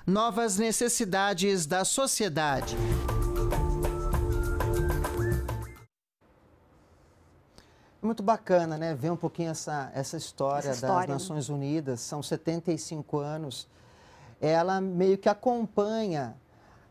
novas necessidades da sociedade. Muito bacana, né? Ver um pouquinho essa história das Nações Unidas. São 75 anos. Ela meio que acompanha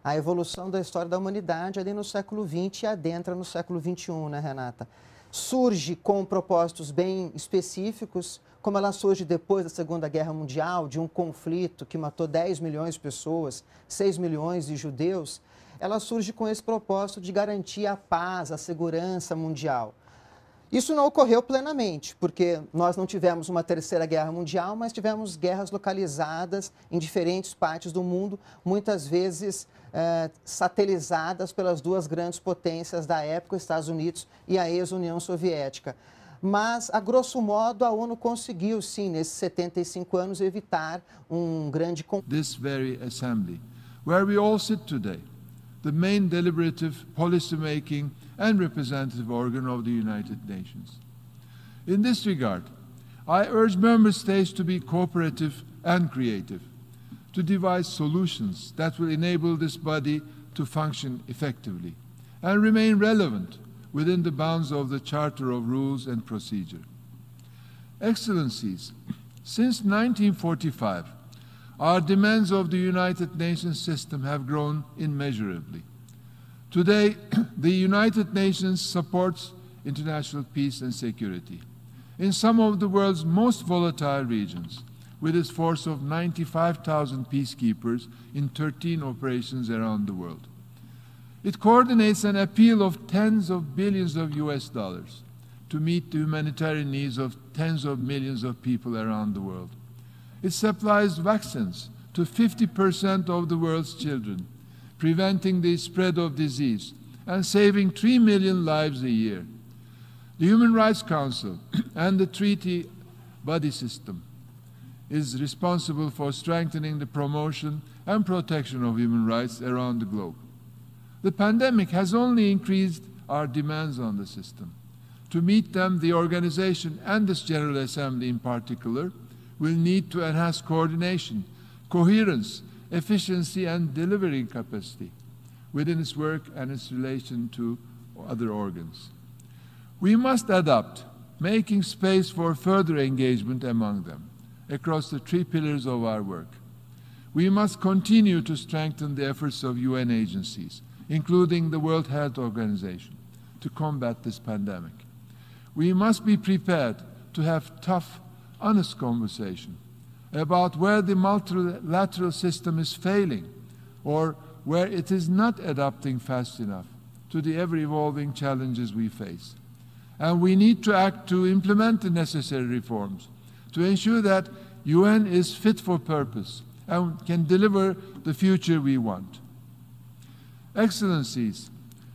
a evolução da história da humanidade ali no século XX e adentra no século XXI, né, Renata? Surge com propósitos bem específicos, como ela surge depois da Segunda Guerra Mundial, de um conflito que matou 10 milhões de pessoas, 6 milhões de judeus. Ela surge com esse propósito de garantir a paz, a segurança mundial. Isso não ocorreu plenamente, porque nós não tivemos uma terceira guerra mundial, mas tivemos guerras localizadas em diferentes partes do mundo, muitas vezes satelizadas pelas duas grandes potências da época, os Estados Unidos e a ex-União Soviética. Mas, a grosso modo, a ONU conseguiu, sim, nesses 75 anos, evitar um grande conflito. This very assembly, where we all sit today, the main deliberative, policy-making and representative organ of the United Nations. In this regard, I urge member states to be cooperative and creative, to devise solutions that will enable this body to function effectively and remain relevant within the bounds of the Charter of Rules and Procedure. Excellencies, since 1945, our demands of the United Nations system have grown immeasurably. Today, the United Nations supports international peace and security in some of the world's most volatile regions, with its force of 95,000 peacekeepers in 13 operations around the world. It coordinates an appeal of tens of billions of US dollars to meet the humanitarian needs of tens of millions of people around the world. It supplies vaccines to 50% of the world's children, preventing the spread of disease and saving 3 million lives a year. The Human Rights Council and the treaty body system is responsible for strengthening the promotion and protection of human rights around the globe. The pandemic has only increased our demands on the system. To meet them, the organization and this General Assembly in particular will need to enhance coordination, coherence, efficiency and delivery capacity within its work and its relation to other organs. We must adapt, making space for further engagement among them across the three pillars of our work. We must continue to strengthen the efforts of UN agencies, including the World Health Organization, to combat this pandemic. We must be prepared to have tough, honest conversation about where the multilateral system is failing or where it is not adapting fast enough to the ever-evolving challenges we face. And we need to act to implement the necessary reforms to ensure that UN is fit for purpose and can deliver the future we want. Excellencies,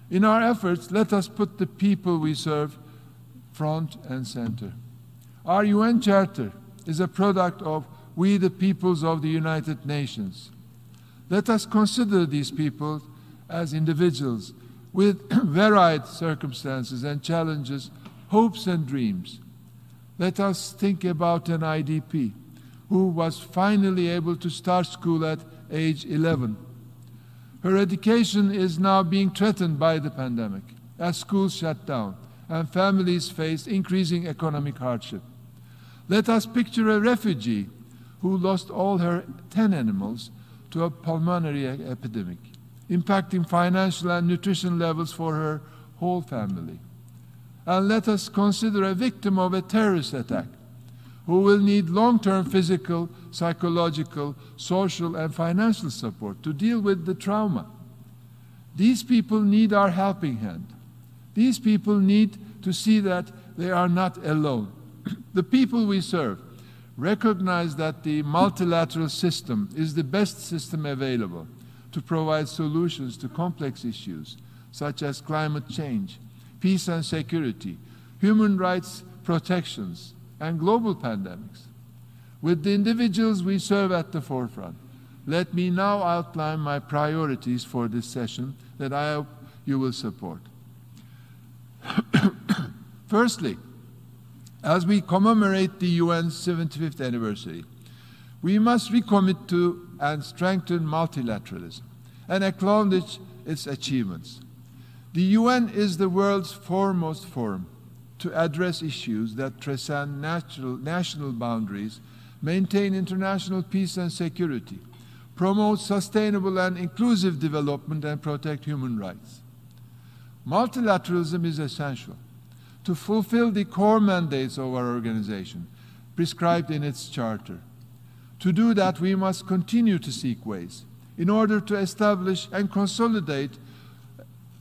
in our efforts, let us put the people we serve front and center. Our UN Charter is a product of we the peoples of the United Nations. Let us consider these people as individuals with varied circumstances and challenges, hopes and dreams. Let us think about an IDP who was finally able to start school at age 11. Her education is now being threatened by the pandemic as schools shut down and families face increasing economic hardship. Let us picture a refugee who lost all her 10 animals to a pulmonary epidemic, impacting financial and nutrition levels for her whole family. And let us consider a victim of a terrorist attack who will need long-term physical, psychological, social, and financial support to deal with the trauma. These people need our helping hand. These people need to see that they are not alone. The people we serve recognize that the multilateral system is the best system available to provide solutions to complex issues such as climate change, peace and security, human rights protections, and global pandemics. With the individuals we serve at the forefront, let me now outline my priorities for this session that I hope you will support. Firstly, as we commemorate the UN's 75th anniversary, we must recommit to and strengthen multilateralism and acknowledge its achievements. The UN is the world's foremost forum to address issues that transcend national boundaries, maintain international peace and security, promote sustainable and inclusive development, and protect human rights. Multilateralism is essential to fulfill the core mandates of our organization, prescribed in its charter. To do that, we must continue to seek ways in order to establish and consolidate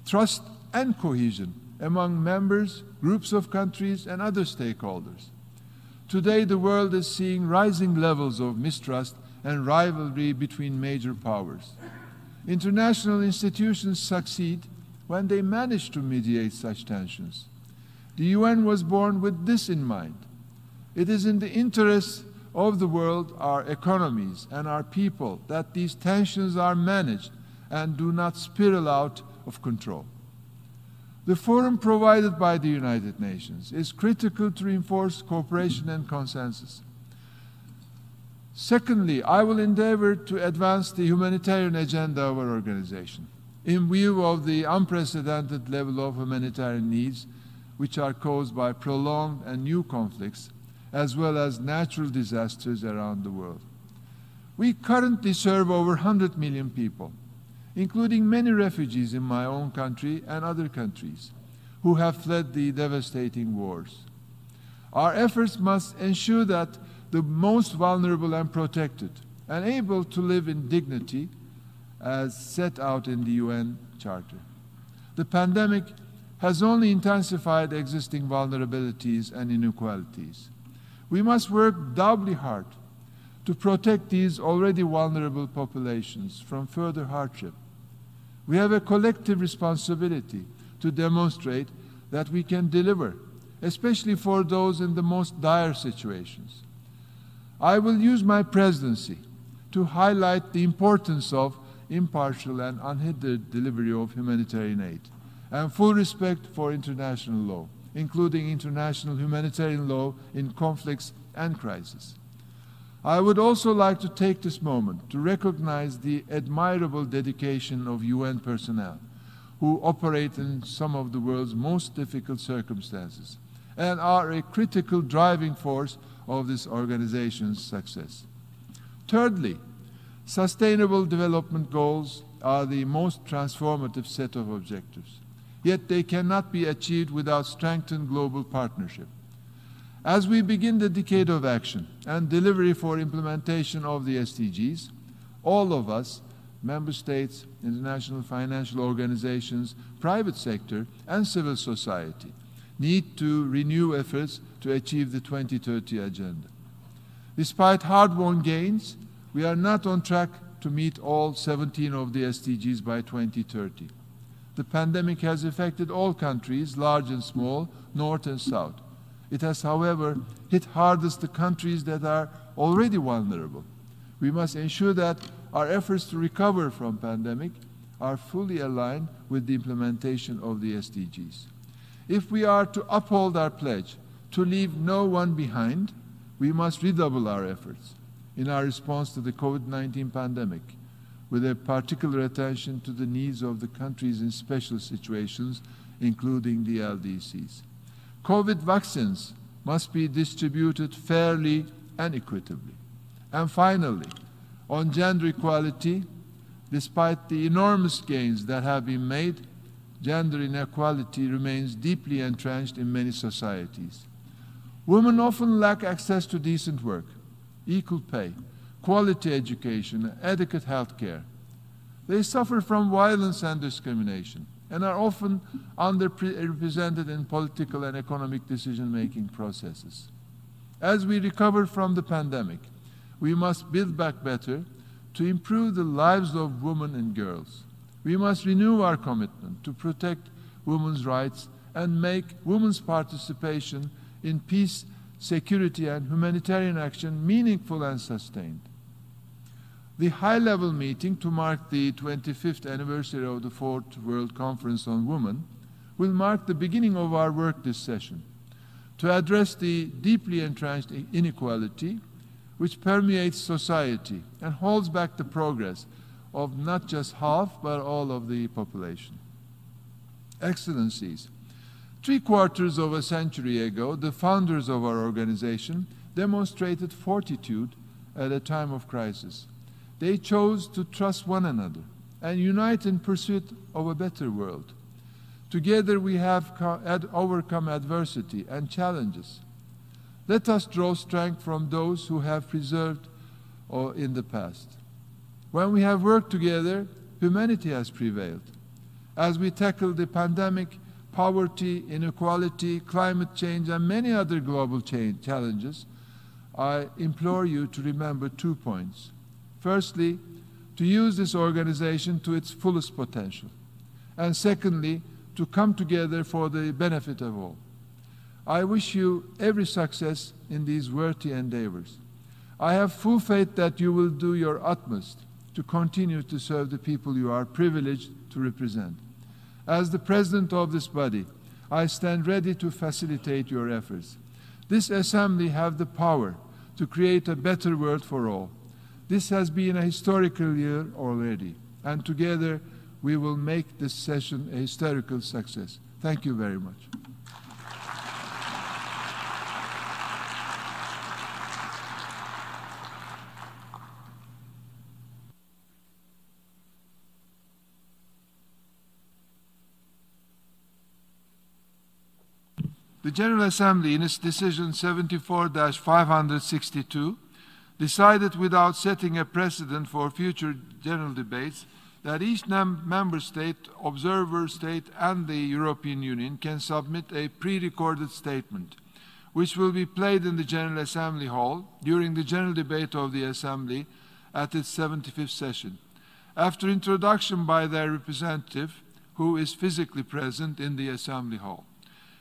trust and cohesion among members, groups of countries, and other stakeholders. Today, the world is seeing rising levels of mistrust and rivalry between major powers. International institutions succeed when they manage to mediate such tensions. The UN was born with this in mind. It is in the interests of the world, our economies, and our people that these tensions are managed and do not spiral out of control. The forum provided by the United Nations is critical to reinforce cooperation and consensus. Secondly, I will endeavor to advance the humanitarian agenda of our organization in view of the unprecedented level of humanitarian needs which are caused by prolonged and new conflicts, as well as natural disasters around the world. We currently serve over 100 million people, including many refugees in my own country and other countries who have fled the devastating wars. Our efforts must ensure that the most vulnerable are protected and able to live in dignity as set out in the UN Charter. The pandemic has only intensified existing vulnerabilities and inequalities. We must work doubly hard to protect these already vulnerable populations from further hardship. We have a collective responsibility to demonstrate that we can deliver, especially for those in the most dire situations. I will use my presidency to highlight the importance of impartial and unhindered delivery of humanitarian aid and full respect for international law, including international humanitarian law in conflicts and crises. I would also like to take this moment to recognize the admirable dedication of UN personnel who operate in some of the world's most difficult circumstances and are a critical driving force of this organization's success. Thirdly, sustainable development goals are the most transformative set of objectives, yet they cannot be achieved without strengthened global partnership. As we begin the decade of action and delivery for implementation of the SDGs, all of us, member states, international financial organizations, private sector, and civil society, need to renew efforts to achieve the 2030 agenda. Despite hard-won gains, we are not on track to meet all 17 of the SDGs by 2030. The pandemic has affected all countries, large and small, north and south. It has, however, hit hardest the countries that are already vulnerable. We must ensure that our efforts to recover from pandemic are fully aligned with the implementation of the SDGs. If we are to uphold our pledge to leave no one behind, we must redouble our efforts in our response to the COVID-19 pandemic, with a particular attention to the needs of the countries in special situations, including the LDCs. COVID vaccines must be distributed fairly and equitably. And finally, on gender equality, despite the enormous gains that have been made, gender inequality remains deeply entrenched in many societies. Women often lack access to decent work, equal pay, quality education, and adequate health care. They suffer from violence and discrimination and are often underrepresented in political and economic decision-making processes. As we recover from the pandemic, we must build back better to improve the lives of women and girls. We must renew our commitment to protect women's rights and make women's participation in peace, security, and humanitarian action meaningful and sustained. The high-level meeting to mark the 25th anniversary of the Fourth World Conference on Women will mark the beginning of our work this session. To address the deeply entrenched inequality, which permeates society and holds back the progress of not just half, but all of the population. Excellencies, 3/4 of a century ago, the founders of our organization demonstrated fortitude at a time of crisis. They chose to trust one another and unite in pursuit of a better world. Together we have overcome adversity and challenges. Let us draw strength from those who have preserved in the past. When we have worked together, humanity has prevailed. As we tackle the pandemic, poverty, inequality, climate change, and many other global challenges, I implore you to remember 2 points. Firstly, to use this organization to its fullest potential. And secondly, to come together for the benefit of all. I wish you every success in these worthy endeavors. I have full faith that you will do your utmost to continue to serve the people you are privileged to represent. As the president of this body, I stand ready to facilitate your efforts. This assembly has the power to create a better world for all. This has been a historical year already, and together we will make this session a historical success. Thank you very much. The General Assembly, in its decision 74-562, decided without setting a precedent for future general debates that each member state, observer state, and the European Union can submit a pre-recorded statement, which will be played in the General Assembly Hall during the general debate of the Assembly at its 75th session, after introduction by their representative, who is physically present in the Assembly Hall.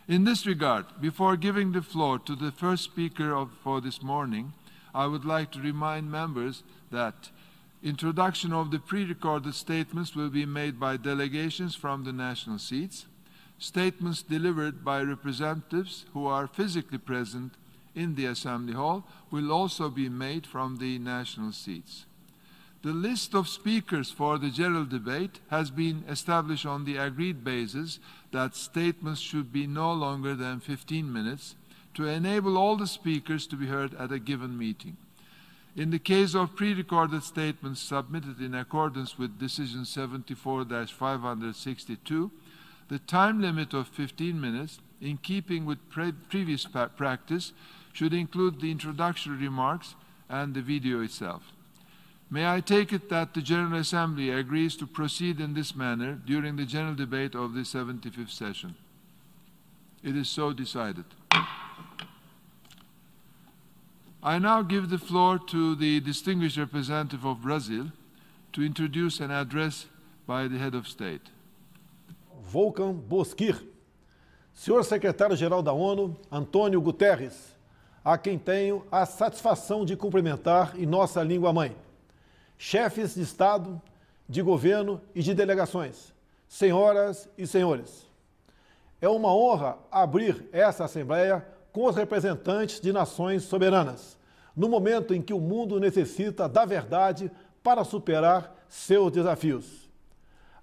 In this regard, before giving the floor to the first speaker for this morning, I would like to remind members that introduction of the pre-recorded statements will be made by delegations from the national seats. Statements delivered by representatives who are physically present in the Assembly Hall will also be made from the national seats. The list of speakers for the general debate has been established on the agreed basis that statements should be no longer than 15 minutes to enable all the speakers to be heard at a given meeting. In the case of pre-recorded statements submitted in accordance with Decision 74-562, the time limit of 15 minutes, in keeping with previous practice, should include the introductory remarks and the video itself. May I take it that the General Assembly agrees to proceed in this manner during the general debate of the 75th session? It is so decided. I now give the floor to the distinguished representative of Brazil to introduce an address by the head of state. Volkan Bozkır, Senhor Secretário-Geral da ONU, Antônio Guterres, a quem tenho a satisfação de cumprimentar em nossa língua-mãe. Chefes de Estado, de governo e de delegações, senhoras e senhores. É uma honra abrir essa Assembleia com os representantes de nações soberanas, no momento em que o mundo necessita da verdade para superar seus desafios.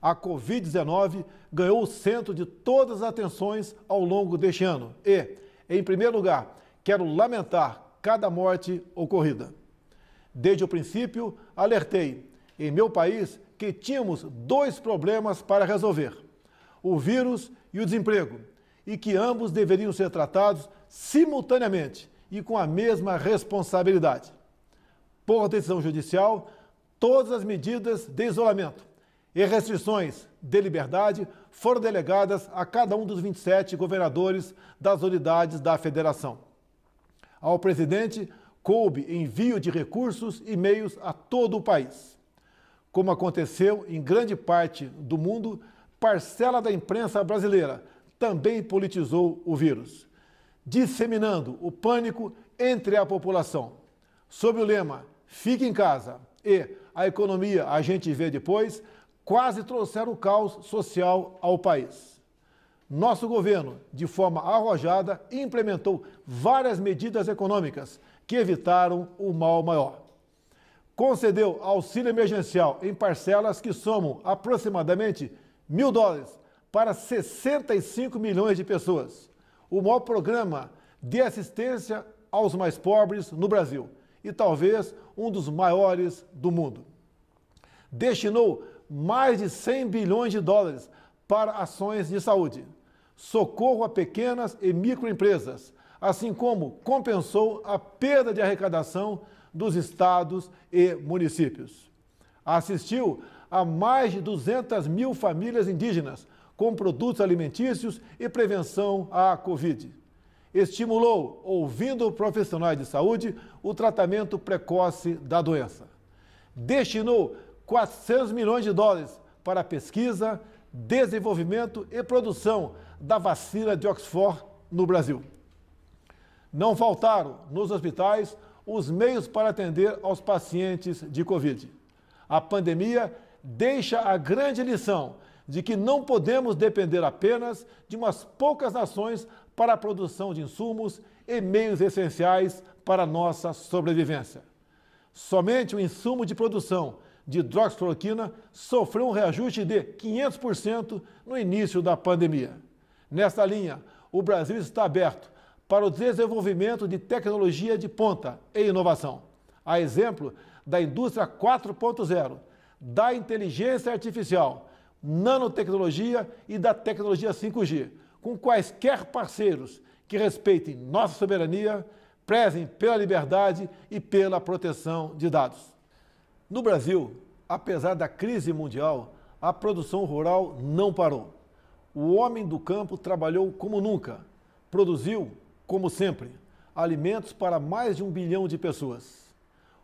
A Covid-19 ganhou o centro de todas as atenções ao longo deste ano e, em primeiro lugar, quero lamentar cada morte ocorrida. Desde o princípio, alertei em meu país que tínhamos 2 problemas para resolver: o vírus e o desemprego, e que ambos deveriam ser tratados simultaneamente e com a mesma responsabilidade. Por decisão judicial, todas as medidas de isolamento e restrições de liberdade foram delegadas a cada um dos 27 governadores das unidades da federação. Ao presidente coube envio de recursos e meios a todo o país. Como aconteceu em grande parte do mundo, parcela da imprensa brasileira também politizou o vírus, disseminando o pânico entre a população. Sob o lema "Fique em casa" e "A economia a gente vê depois", quase trouxeram o caos social ao país. Nosso governo, de forma arrojada, implementou várias medidas econômicas que evitaram o mal maior. Concedeu auxílio emergencial em parcelas que somam aproximadamente $1.000 para 65 milhões de pessoas. O maior programa de assistência aos mais pobres no Brasil e talvez um dos maiores do mundo. Destinou mais de $100 bilhões para ações de saúde, socorro a pequenas e microempresas, assim como compensou a perda de arrecadação dos estados e municípios. Assistiu a mais de 200 mil famílias indígenas com produtos alimentícios e prevenção à Covid. Estimulou, ouvindo profissionais de saúde, o tratamento precoce da doença. Destinou $400 milhões para pesquisa, desenvolvimento e produção da vacina de Oxford no Brasil. Não faltaram nos hospitais os meios para atender aos pacientes de Covid. A pandemia deixa a grande lição de que não podemos depender apenas de umas poucas nações para a produção de insumos e meios essenciais para a nossa sobrevivência. Somente o insumo de produção de hidroxicloroquina sofreu um reajuste de 500% no início da pandemia. Nesta linha, o Brasil está aberto para o desenvolvimento de tecnologia de ponta e inovação, a exemplo da indústria 4.0, da inteligência artificial, nanotecnologia e da tecnologia 5G, com quaisquer parceiros que respeitem nossa soberania, prezem pela liberdade e pela proteção de dados. No Brasil, apesar da crise mundial, a produção rural não parou. O homem do campo trabalhou como nunca, produziu, como sempre, alimentos para mais de 1 bilhão de pessoas.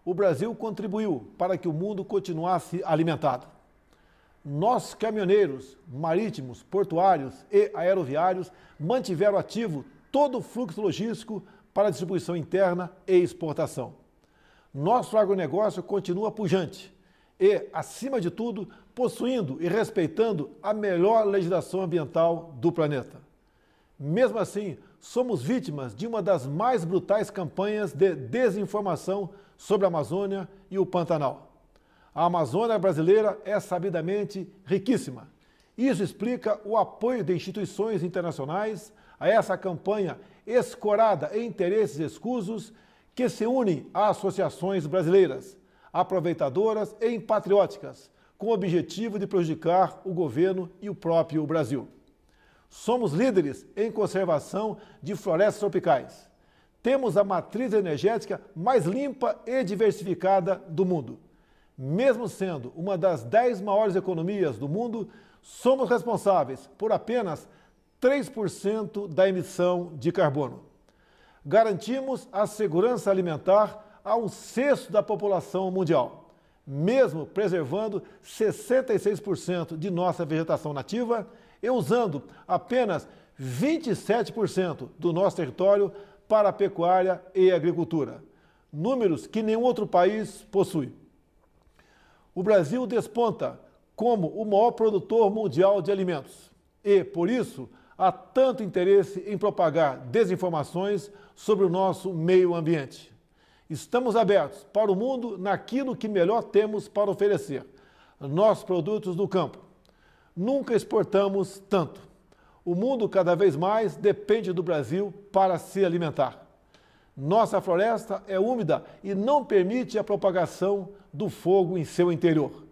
O Brasil contribuiu para que o mundo continuasse alimentado. Nossos caminhoneiros marítimos, portuários e aeroviários mantiveram ativo todo o fluxo logístico para distribuição interna e exportação. Nosso agronegócio continua pujante e, acima de tudo, possuindo e respeitando a melhor legislação ambiental do planeta. Mesmo assim, somos vítimas de uma das mais brutais campanhas de desinformação sobre a Amazônia e o Pantanal. A Amazônia brasileira é sabidamente riquíssima. Isso explica o apoio de instituições internacionais a essa campanha escorada em interesses escusos que se unem a associações brasileiras, aproveitadoras e patrióticas, com o objetivo de prejudicar o governo e o próprio Brasil. Somos líderes em conservação de florestas tropicais. Temos a matriz energética mais limpa e diversificada do mundo. Mesmo sendo uma das 10 maiores economias do mundo, somos responsáveis por apenas 3% da emissão de carbono. Garantimos a segurança alimentar a 1/6 da população mundial, mesmo preservando 66% de nossa vegetação nativa e usando apenas 27% do nosso território para a pecuária e agricultura, números que nenhum outro país possui. O Brasil desponta como o maior produtor mundial de alimentos e, por isso, há tanto interesse em propagar desinformações sobre o nosso meio ambiente. Estamos abertos para o mundo naquilo que melhor temos para oferecer, nossos produtos do campo. Nunca exportamos tanto. O mundo cada vez mais depende do Brasil para se alimentar. Nossa floresta é úmida e não permite a propagação do fogo em seu interior.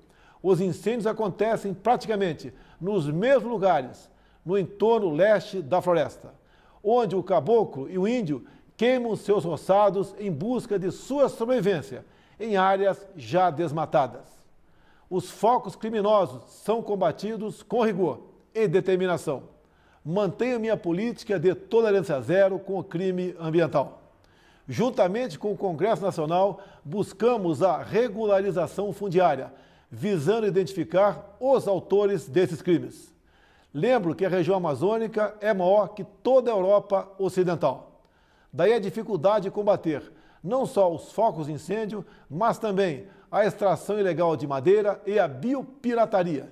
Os incêndios acontecem praticamente nos mesmos lugares, no entorno leste da floresta, onde o caboclo e o índio queimam seus roçados em busca de sua sobrevivência em áreas já desmatadas. Os focos criminosos são combatidos com rigor e determinação. Mantenho minha política de tolerância zero com o crime ambiental. Juntamente com o Congresso Nacional, buscamos a regularização fundiária, visando identificar os autores desses crimes. Lembro que a região amazônica é maior que toda a Europa Ocidental. Daí a dificuldade de combater não só os focos de incêndio, mas também a extração ilegal de madeira e a biopirataria.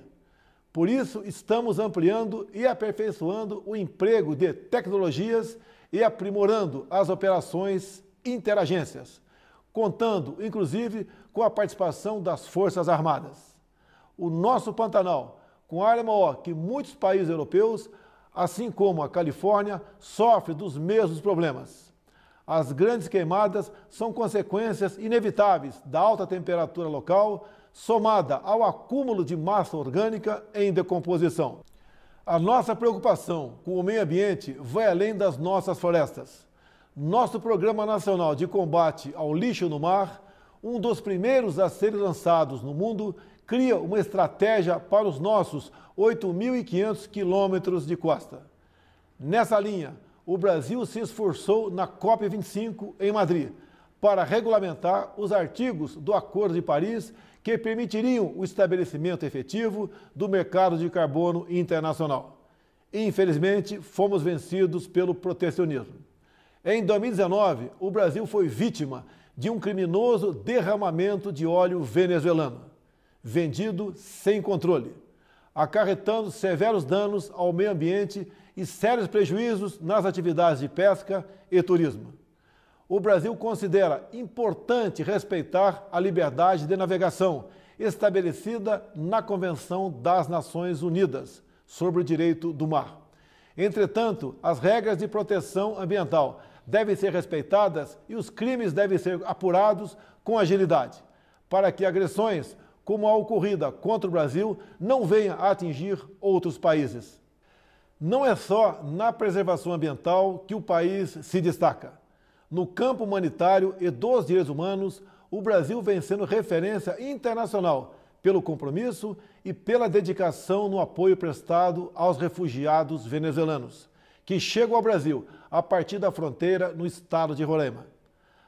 Por isso, estamos ampliando e aperfeiçoando o emprego de tecnologias e aprimorando as operações interagências, contando, inclusive, com a participação das Forças Armadas. O nosso Pantanal, com área maior que muitos países europeus, assim como a Califórnia, sofre dos mesmos problemas. As grandes queimadas são consequências inevitáveis da alta temperatura local, somada ao acúmulo de massa orgânica em decomposição. A nossa preocupação com o meio ambiente vai além das nossas florestas. Nosso Programa Nacional de Combate ao Lixo no Mar, um dos primeiros a serem lançados no mundo, cria uma estratégia para os nossos 8.500 quilômetros de costa. Nessa linha, o Brasil se esforçou na COP25 em Madrid para regulamentar os artigos do Acordo de Paris que permitiriam o estabelecimento efetivo do mercado de carbono internacional. Infelizmente, fomos vencidos pelo protecionismo. Em 2019, o Brasil foi vítima de um criminoso derramamento de óleo venezuelano, vendido sem controle, acarretando severos danos ao meio ambiente e sérios prejuízos nas atividades de pesca e turismo. O Brasil considera importante respeitar a liberdade de navegação estabelecida na Convenção das Nações Unidas sobre o Direito do Mar. Entretanto, as regras de proteção ambiental devem ser respeitadas e os crimes devem ser apurados com agilidade, para que agressões como a ocorrida contra o Brasil não venham a atingir outros países. Não é só na preservação ambiental que o país se destaca. No campo humanitário e dos direitos humanos, o Brasil vem sendo referência internacional pelo compromisso e pela dedicação no apoio prestado aos refugiados venezuelanos, que chegam ao Brasil a partir da fronteira no estado de Roraima.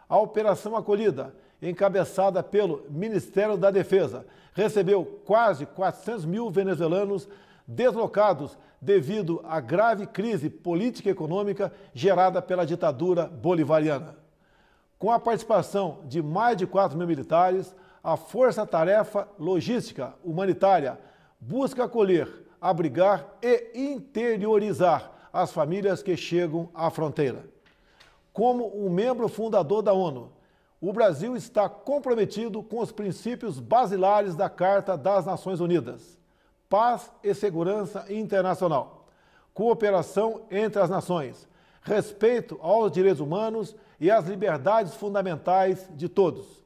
A Operação Acolhida, encabeçada pelo Ministério da Defesa, recebeu quase 400 mil venezuelanos deslocados devido à grave crise política e econômica gerada pela ditadura bolivariana. Com a participação de mais de 4 mil militares, a Força-Tarefa Logística Humanitária busca acolher, abrigar e interiorizar as famílias que chegam à fronteira. Como um membro fundador da ONU, o Brasil está comprometido com os princípios basilares da Carta das Nações Unidas: paz e segurança internacional, cooperação entre as nações, respeito aos direitos humanos e às liberdades fundamentais de todos.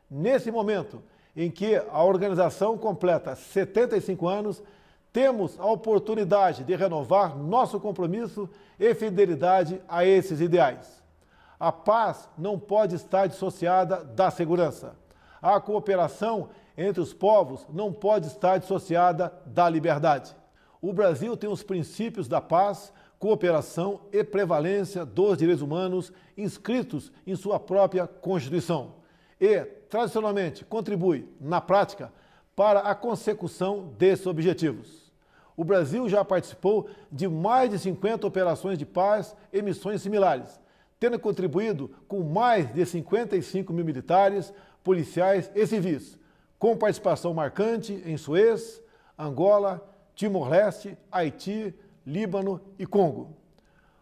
Nesse momento em que a organização completa 75 anos, temos a oportunidade de renovar nosso compromisso e fidelidade a esses ideais. A paz não pode estar dissociada da segurança. A cooperação entre os povos não pode estar dissociada da liberdade. O Brasil tem os princípios da paz, cooperação e prevalência dos direitos humanos inscritos em sua própria Constituição e, tradicionalmente, contribui, na prática, para a consecução desses objetivos. O Brasil já participou de mais de 50 operações de paz e missões similares, tendo contribuído com mais de 55 mil militares, policiais e civis, com participação marcante em Suez, Angola, Timor-Leste, Haiti, Líbano e Congo.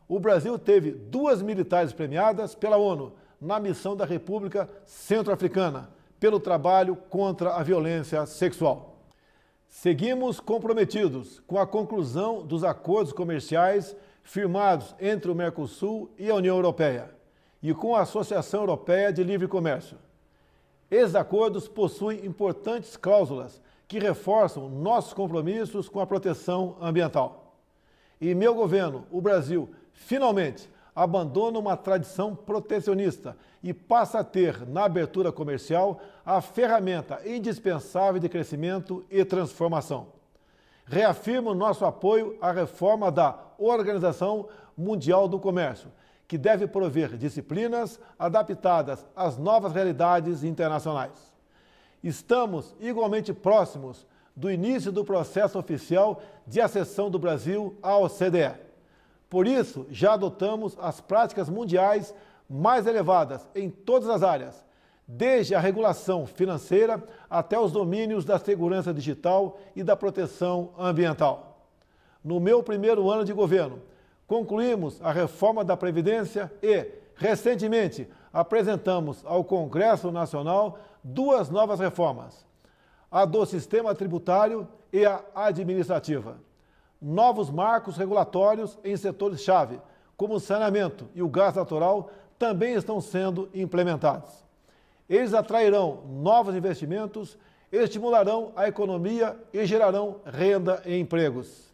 O Brasil teve 2 militares premiadas pela ONU na missão da República Centro-Africana pelo trabalho contra a violência sexual. Seguimos comprometidos com a conclusão dos acordos comerciais firmados entre o Mercosul e a União Europeia e com a Associação Europeia de Livre Comércio. Esses acordos possuem importantes cláusulas que reforçam nossos compromissos com a proteção ambiental. Em meu governo, o Brasil, finalmente, abandona uma tradição protecionista e passa a ter, na abertura comercial, a ferramenta indispensável de crescimento e transformação. Reafirmo nosso apoio à reforma da Organização Mundial do Comércio, que deve prover disciplinas adaptadas às novas realidades internacionais. Estamos igualmente próximos do início do processo oficial de acessão do Brasil à OCDE. Por isso, já adotamos as práticas mundiais mais elevadas em todas as áreas, desde a regulação financeira até os domínios da segurança digital e da proteção ambiental. No meu primeiro ano de governo, concluímos a reforma da Previdência e, recentemente, apresentamos ao Congresso Nacional duas novas reformas: a do sistema tributário e a administrativa. Novos marcos regulatórios em setores-chave, como o saneamento e o gás natural, também estão sendo implementados. Eles atrairão novos investimentos, estimularão a economia e gerarão renda e empregos.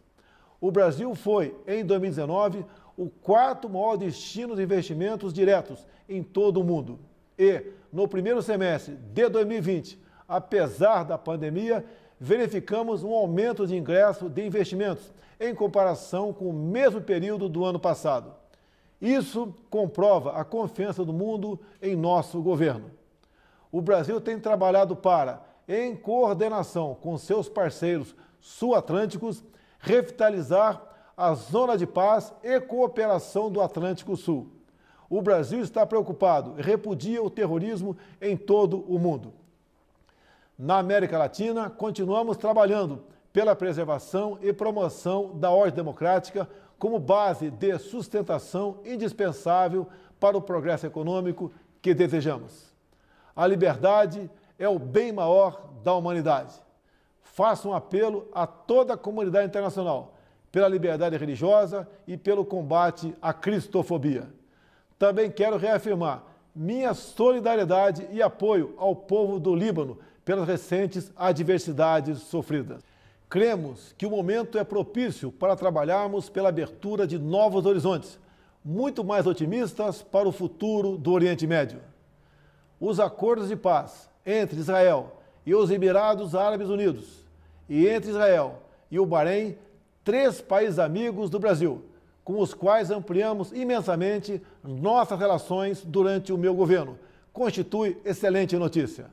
O Brasil foi, em 2019, o quarto maior destino de investimentos diretos em todo o mundo. E, no primeiro semestre de 2020, apesar da pandemia, verificamos um aumento de ingresso de investimentos em comparação com o mesmo período do ano passado. Isso comprova a confiança do mundo em nosso governo. O Brasil tem trabalhado para, em coordenação com seus parceiros sul-atlânticos, revitalizar a zona de paz e cooperação do Atlântico Sul. O Brasil está preocupado e repudia o terrorismo em todo o mundo. Na América Latina, continuamos trabalhando pela preservação e promoção da ordem democrática como base de sustentação indispensável para o progresso econômico que desejamos. A liberdade é o bem maior da humanidade. Faço um apelo a toda a comunidade internacional pela liberdade religiosa e pelo combate à cristofobia. Também quero reafirmar minha solidariedade e apoio ao povo do Líbano pelas recentes adversidades sofridas. Cremos que o momento é propício para trabalharmos pela abertura de novos horizontes, muito mais otimistas para o futuro do Oriente Médio. Os acordos de paz entre Israel e os Emirados Árabes Unidos e entre Israel e o Bahrein, 3 países amigos do Brasil, com os quais ampliamos imensamente nossas relações durante o meu governo, constitui excelente notícia.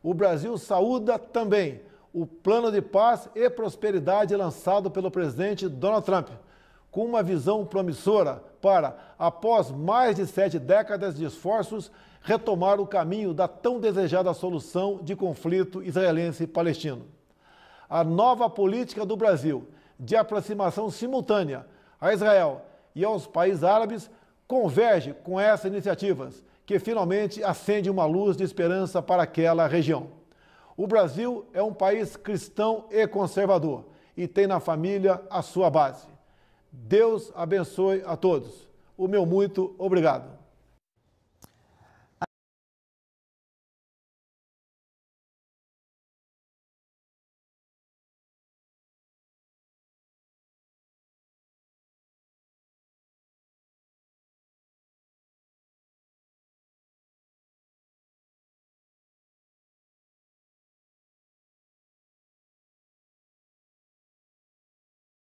O Brasil saúda também o plano de paz e prosperidade lançado pelo presidente Donald Trump, com uma visão promissora para, após mais de 7 décadas de esforços, retomar o caminho da tão desejada solução de conflito israelense-palestino. A nova política do Brasil de aproximação simultânea a Israel e aos países árabes converge com essas iniciativas, que finalmente acende uma luz de esperança para aquela região. O Brasil é um país cristão e conservador e tem na família a sua base. Deus abençoe a todos. O meu muito obrigado.